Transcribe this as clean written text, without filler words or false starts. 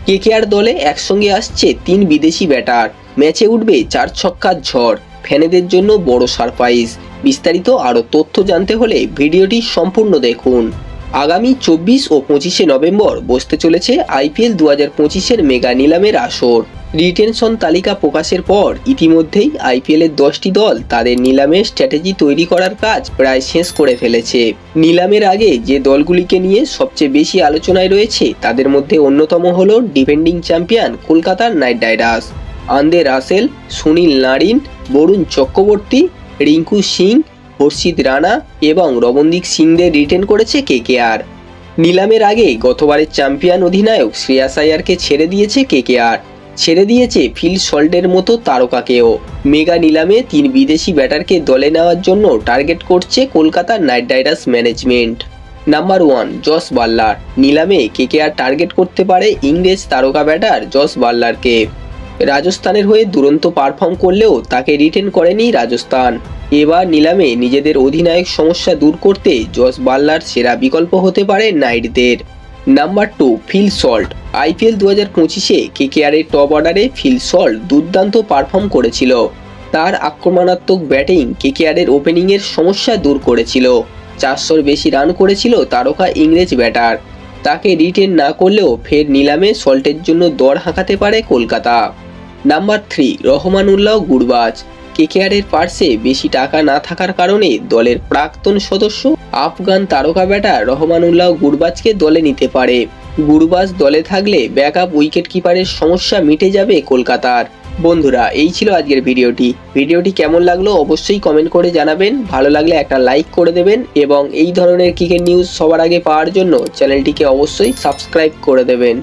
KKR দলে একসঙ্গে আসছে 3 বিদেশি ব্যাটার, ম্যাচে উঠবে 4 ছক্কার ঝড়, ফ্যানেদের জন্য বড় সারপ্রাইজ। বিস্তারিত আরও তথ্য জানতে হলে ভিডিওটি সম্পূর্ণ দেখুন। আগামী 24 ও 25শে নভেম্বর বসতে চলেছে আইপিএল 2025-এর মেগা নিলামের আসর। রিটেনশন তালিকা প্রকাশের পর ইতিমধ্যেই আইপিএলের 10টি দল তাদের নিলামের স্ট্র্যাটেজি তৈরি করার কাজ প্রায় শেষ করে ফেলেছে। নিলামের আগে যে দলগুলিকে নিয়ে সবচেয়ে বেশি আলোচনায় রয়েছে তাদের মধ্যে অন্যতম হল defending champion Kolkata Knight Riders. Andre Russell, Sunil Narine, Varun Chakravarthy, Rinku Singh, Harshit Rana এবং রমনদীপ সিংদের রিটেন করেছে কেকেআর। নিলামের আগে গতবারের চ্যাম্পিয়ন অধিনায়ক শ্রেয়াস আইয়ারকে ছেড়ে দিয়েছে কেকেআর, ছেড়ে দিয়েছে ফিল সল্টের মতো তারকাকেও। মেগা নিলামে 3 বিদেশি ব্যাটারকে দলে নেওয়ার জন্য টার্গেট করছে Kolkata Knight Riders management. Number 1 Jos Buttler. নিলামে কেকেআর টার্গেট করতে পারে ইংরেজ তারকা ব্যাটার জস বাটলারকে। রাজস্থানের হয়ে দুরন্ত পারফর্ম করলেও তাকে রিটেন করেনি রাজস্থান। এবার নিলামে নিজেদের অধিনায়ক সমস্যা দূর করতে জস বাটলার সেরা বিকল্প হতে পারে নাইটদের। Number 2 Phil Salt. আইপিএল 2025-এ কেকেআরের টপ অর্ডারে ফিল সল্ট দুর্দান্ত পারফর্ম করেছিল। তার আক্রমণাত্মক ব্যাটিং কেকেআরের ওপেনিংয়ের সমস্যা দূর করেছিল। 400-র বেশি রান করেছিল তারকা ইংরেজ ব্যাটার। তাকে রিটেন না করলেও ফের নিলামে সল্টের জন্য দর হাঁকাতে পারে কলকাতা। নাম্বার 3 রহমানুল্লাহ গুরবাজ। কেকেআরের পার্সে বেশি টাকা না থাকার কারণে দলের প্রাক্তন সদস্য আফগান তারকা ব্যাটার রহমানুল্লাহ গুরবাজকে দলে নিতে পারে। গুরবাজ দলে থাকলে ব্যাকআপ উইকেট কিপারের সমস্যা মিটে যাবে কলকাতার। বন্ধুরা, এই ছিল আজকের ভিডিওটি কেমন লাগলো অবশ্যই কমেন্ট করে জানাবেন। ভালো লাগলে একটা লাইক করে দেবেন এবং এই ধরনের ক্রিকেট নিউজ সবার আগে পাওয়ার জন্য চ্যানেলটিকে অবশ্যই সাবস্ক্রাইব করে দেবেন।